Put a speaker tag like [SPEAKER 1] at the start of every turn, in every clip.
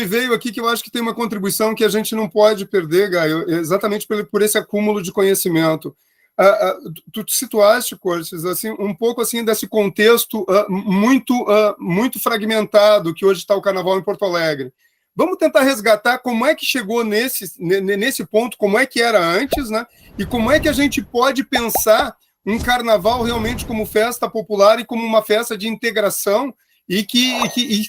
[SPEAKER 1] me veio aqui que eu acho que tem uma contribuição que a gente não pode perder, Gaio, exatamente por esse acúmulo de conhecimento. Tu situaste, Cortes, assim, um pouco assim desse contexto muito fragmentado que hoje está o Carnaval em Porto Alegre. Vamos tentar resgatar como é que chegou nesse ponto, como é que era antes, né? E como é que a gente pode pensar um Carnaval realmente como festa popular e como uma festa de integração e que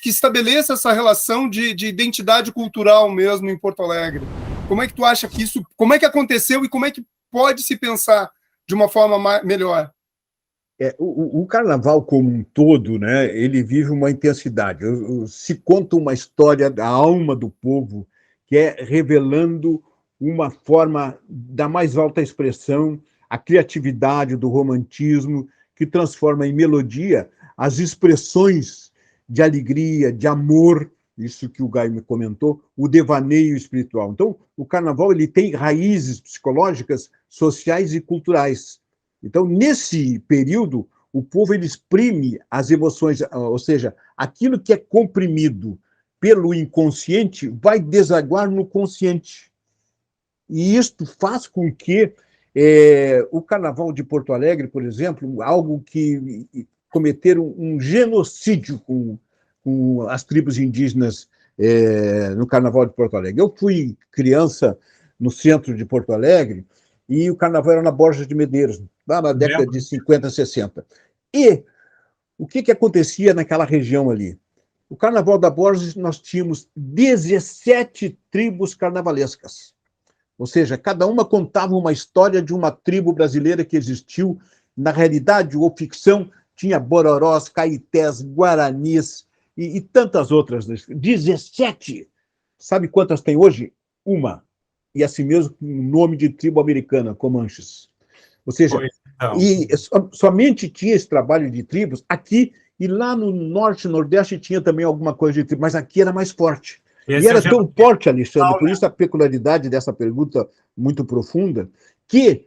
[SPEAKER 1] estabeleça essa relação de identidade cultural mesmo em Porto Alegre. Como é que tu acha que isso, como é que aconteceu e como é que pode se pensar de uma forma melhor?
[SPEAKER 2] O carnaval como um todo, né, ele vive uma intensidade. Se conta uma história da alma do povo, que é revelando uma forma da mais alta expressão, a criatividade do romantismo, que transforma em melodia as expressões de alegria, de amor, isso que o Gaio me comentou, o devaneio espiritual. Então, o carnaval ele tem raízes psicológicas, sociais e culturais. Então, nesse período, o povo ele exprime as emoções, ou seja, aquilo que é comprimido pelo inconsciente vai desaguar no consciente. E isto faz com que o Carnaval de Porto Alegre, por exemplo, algo que cometeram um genocídio com as tribos indígenas no Carnaval de Porto Alegre. Eu fui criança no centro de Porto Alegre e o Carnaval era na Borges de Medeiros, lá na década de 50, 60. E o que acontecia naquela região ali? O Carnaval da Borges, nós tínhamos 17 tribos carnavalescas. Ou seja, cada uma contava uma história de uma tribo brasileira que existiu. Na realidade, ou ficção, tinha bororós, caetés, guaranis e tantas outras. 17! Sabe quantas tem hoje? Uma. E assim mesmo com o nome de tribo americana, Comanches. Ou seja, somente tinha esse trabalho de tribos aqui, e lá no norte e nordeste tinha também alguma coisa de tribo, mas aqui era mais forte. E era tão forte, Alexandre, por isso a peculiaridade dessa pergunta muito profunda, que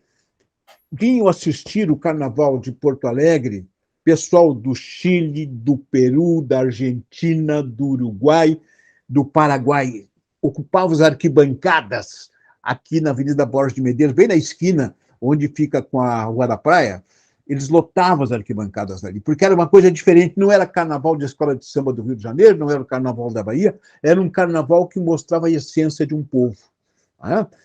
[SPEAKER 2] vinham assistir o Carnaval de Porto Alegre pessoal do Chile, do Peru, da Argentina, do Uruguai, do Paraguai. Ocupavam as arquibancadas aqui na Avenida Borges de Medeiros, bem na esquina onde fica com a Rua da Praia. Eles lotavam as arquibancadas ali, porque era uma coisa diferente, não era carnaval de escola de samba do Rio de Janeiro, não era o carnaval da Bahia, era um carnaval que mostrava a essência de um povo.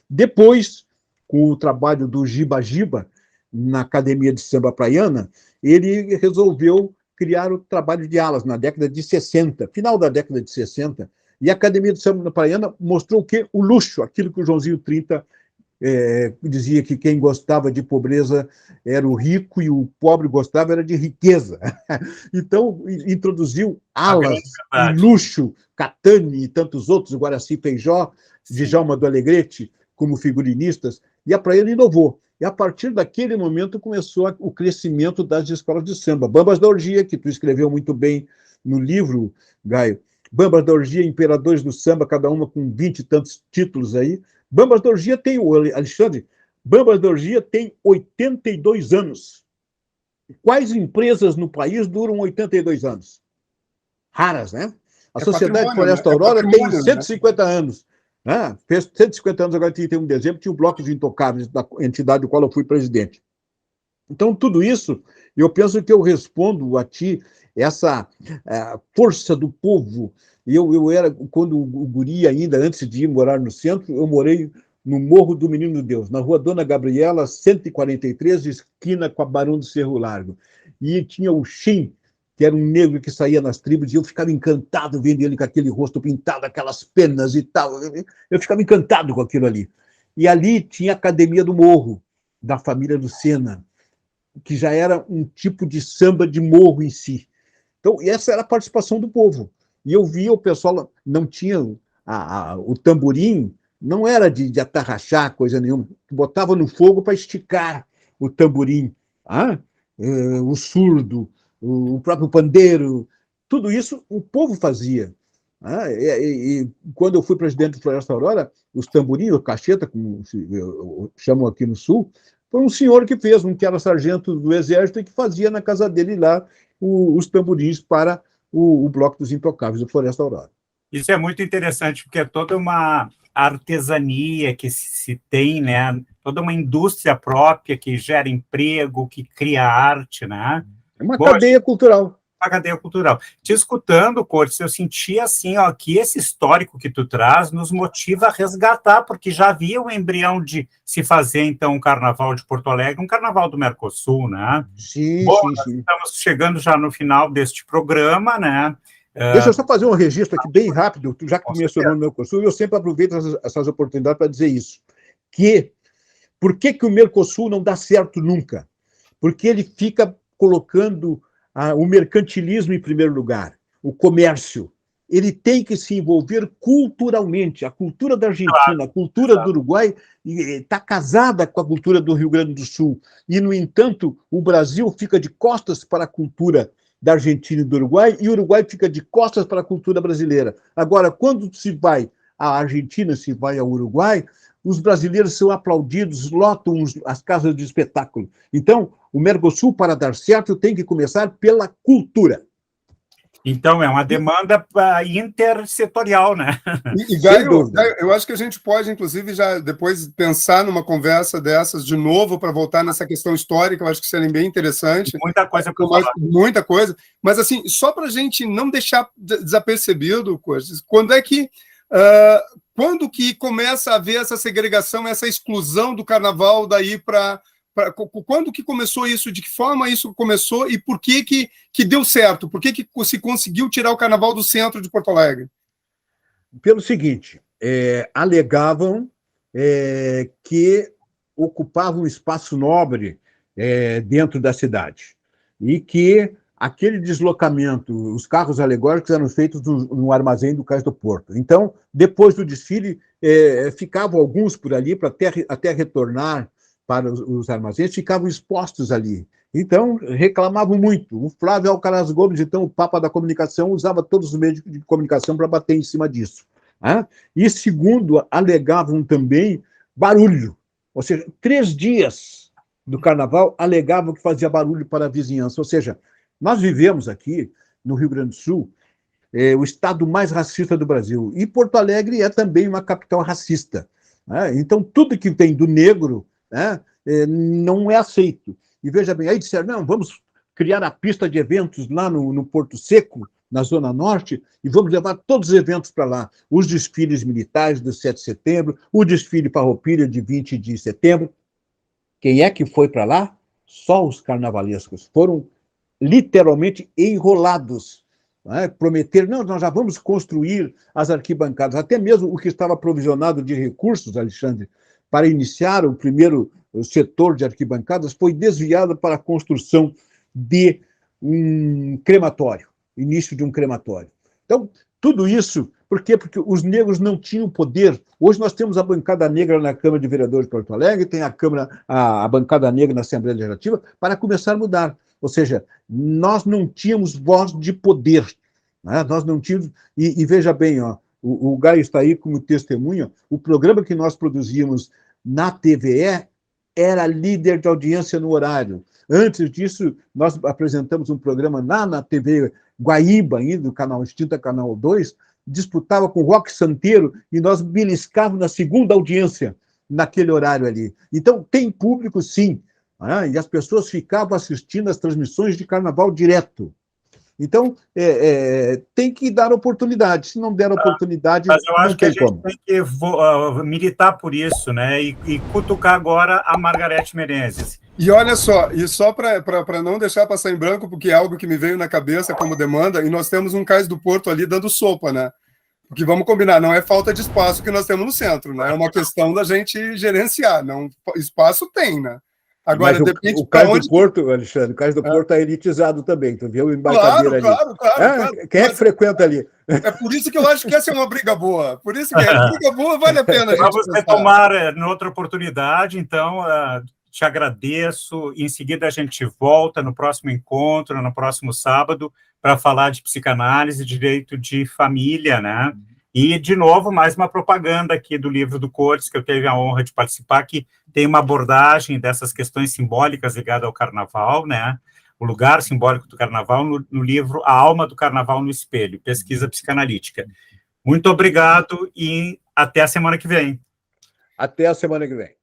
[SPEAKER 2] Depois, com o trabalho do Giba Giba, na Academia de Samba Praiana, ele resolveu criar o trabalho de alas na década de 60, final da década de 60, e a Academia de Samba Praiana mostrou o quê? O luxo, aquilo que o Joãozinho 30 dizia que quem gostava de pobreza era o rico e o pobre gostava era de riqueza. Então, introduziu alas, luxo, Catani e tantos outros, Guaraci Feijó, Djalma do Alegrete, como figurinistas, e a Praiana inovou. E a partir daquele momento começou o crescimento das escolas de samba. Bambas da Orgia, que tu escreveu muito bem no livro, Gaio. Bambas da Orgia, Imperadores do Samba, cada uma com 20 e tantos títulos aí. Bambas da Orgia tem, Alexandre, Bambas da Orgia tem 82 anos. Quais empresas no país duram 82 anos? Raras, né? A Sociedade Floresta Aurora tem 150 anos. Fez 150 anos agora, em 31 de dezembro, tinha o Bloco de Intocáveis, da entidade do qual eu fui presidente. Então, tudo isso, eu penso que eu respondo a ti, essa força do povo. Eu era, quando o guri ainda, antes de ir morar no centro, eu morei no Morro do Menino Deus, na Rua Dona Gabriela, 143, esquina com a Barão do Cerro Largo. E tinha o Xim, que era um negro que saía nas tribos, e eu ficava encantado vendo ele com aquele rosto pintado, aquelas penas e tal. Eu ficava encantado com aquilo ali. E ali tinha a Academia do Morro, da família Lucena, que já era um tipo de samba de morro em si. Então, essa era a participação do povo. E eu via o pessoal, não tinha o tamborim, não era de atarrachar, coisa nenhuma. Botava no fogo para esticar o tamborim, o surdo, o próprio pandeiro, tudo isso o povo fazia. E quando eu fui presidente do Floresta Aurora, os tamborins, o cacheta, como chamam aqui no Sul, foi um senhor que fez, que era sargento do Exército e que fazia na casa dele lá os tamborins para o Bloco dos Intocáveis do Floresta Aurora.
[SPEAKER 3] Isso é muito interessante, porque é toda uma artesania que se tem, né? Toda uma indústria própria que gera emprego, que cria arte, né?
[SPEAKER 2] É uma cadeia cultural.
[SPEAKER 3] Uma cadeia cultural. Te escutando, Cortes, eu senti assim, ó, que esse histórico que tu traz nos motiva a resgatar, porque já havia o embrião de se fazer, então, um carnaval de Porto Alegre, um carnaval do Mercosul, né?
[SPEAKER 2] Sim,
[SPEAKER 3] Bom,
[SPEAKER 2] sim,
[SPEAKER 3] nós
[SPEAKER 2] sim.
[SPEAKER 3] estamos chegando já no final deste programa, né?
[SPEAKER 2] Deixa eu só fazer um registro aqui bem rápido, já que tu
[SPEAKER 3] Com
[SPEAKER 2] mencionou no Mercosul, eu sempre aproveito essas oportunidades para dizer isso. Por que o Mercosul não dá certo nunca? Porque ele fica colocando o mercantilismo em primeiro lugar, o comércio. Ele tem que se envolver culturalmente. A cultura da Argentina, a cultura do Uruguai está casada com a cultura do Rio Grande do Sul. E, no entanto, o Brasil fica de costas para a cultura da Argentina e do Uruguai, e o Uruguai fica de costas para a cultura brasileira. Agora, quando se vai à Argentina, se vai ao Uruguai, os brasileiros são aplaudidos, lotam as casas de espetáculo. Então, o Mercosul, para dar certo, tem que começar pela cultura.
[SPEAKER 3] Então, é uma demanda intersetorial, né?
[SPEAKER 1] E Gaio, eu acho que a gente pode, inclusive, já depois pensar numa conversa dessas de novo para voltar nessa questão histórica, eu acho que seria bem interessante.
[SPEAKER 3] Muita coisa para falar.
[SPEAKER 1] Muita coisa. Mas, assim, só para a gente não deixar desapercebido, coisas, quando que começa a haver essa segregação, essa exclusão do carnaval daí para... Quando que começou isso? De que forma isso começou? E por que deu certo? Por que se conseguiu tirar o carnaval do centro de Porto Alegre?
[SPEAKER 2] Pelo seguinte, alegavam que ocupava um espaço nobre dentro da cidade e que aquele deslocamento, os carros alegóricos eram feitos no armazém do Cais do Porto. Então, depois do desfile, ficavam alguns por ali para até retornar para os armazéns, ficavam expostos ali. Então, reclamavam muito. O Flávio Alcaraz Gomes, então, o papa da comunicação, usava todos os meios de comunicação para bater em cima disso. Né? E, segundo, alegavam também barulho. Ou seja, 3 dias do carnaval alegavam que fazia barulho para a vizinhança. Ou seja, nós vivemos aqui, no Rio Grande do Sul, o estado mais racista do Brasil. E Porto Alegre é também uma capital racista. Né? Então, tudo que vem do negro não é aceito. E veja bem, aí disseram, não, vamos criar a pista de eventos lá no Porto Seco, na Zona Norte, e vamos levar todos os eventos para lá. Os desfiles militares do 7 de setembro, o desfile farroupilha de 20 de setembro. Quem é que foi para lá? Só os carnavalescos. Foram literalmente enrolados. Prometeram, não, nós já vamos construir as arquibancadas. Até mesmo o que estava provisionado de recursos, Alexandre, para iniciar o primeiro setor de arquibancadas, foi desviado para a construção de um crematório, início de um crematório. Então, tudo isso, por quê? Porque os negros não tinham poder. Hoje nós temos a bancada negra na Câmara de Vereadores de Porto Alegre, tem a bancada negra na Assembleia Legislativa, para começar a mudar. Ou seja, nós não tínhamos voz de poder. Né? Nós não tínhamos... E veja bem, ó, o Gaio está aí como testemunha, o programa que nós produzíamos na TVE era líder de audiência no horário. Antes disso, nós apresentamos um programa na TV Guaíba, ainda, no canal extinta Canal 2, disputava com o Roque Santeiro e nós beliscávamos na segunda audiência naquele horário ali. Então, tem público, sim, e as pessoas ficavam assistindo as transmissões de carnaval direto. Então, tem que dar oportunidade. Se não der oportunidade,
[SPEAKER 3] mas eu acho que a gente
[SPEAKER 2] como.
[SPEAKER 3] tem que militar por isso, né? E cutucar agora a Margarete Menezes.
[SPEAKER 1] E olha só, para não deixar passar em branco, porque é algo que me veio na cabeça como demanda, e nós temos um Cais do Porto ali dando sopa, né? Porque vamos combinar, não é falta de espaço que nós temos no centro, né? É uma questão da gente gerenciar. Não, espaço tem, né? Agora,
[SPEAKER 2] mas o Cais do Porto, Alexandre, o Cais do Porto é elitizado também, tu viu o embarcadeiro ali. Claro. Quem é que frequenta ali?
[SPEAKER 1] É por isso que eu acho que essa é uma briga boa. Por isso que briga boa vale a pena a gente
[SPEAKER 3] vamos retomar em outra oportunidade, então, te agradeço. Em seguida, a gente volta no próximo encontro, no próximo sábado, para falar de psicanálise, direito de família, né? E, de novo, mais uma propaganda aqui do livro do Cortes, que eu tive a honra de participar, que tem uma abordagem dessas questões simbólicas ligadas ao carnaval, né? O lugar simbólico do carnaval no livro A Alma do Carnaval no Espelho, pesquisa psicanalítica. Muito obrigado e até a semana que vem.
[SPEAKER 2] Até a semana que vem.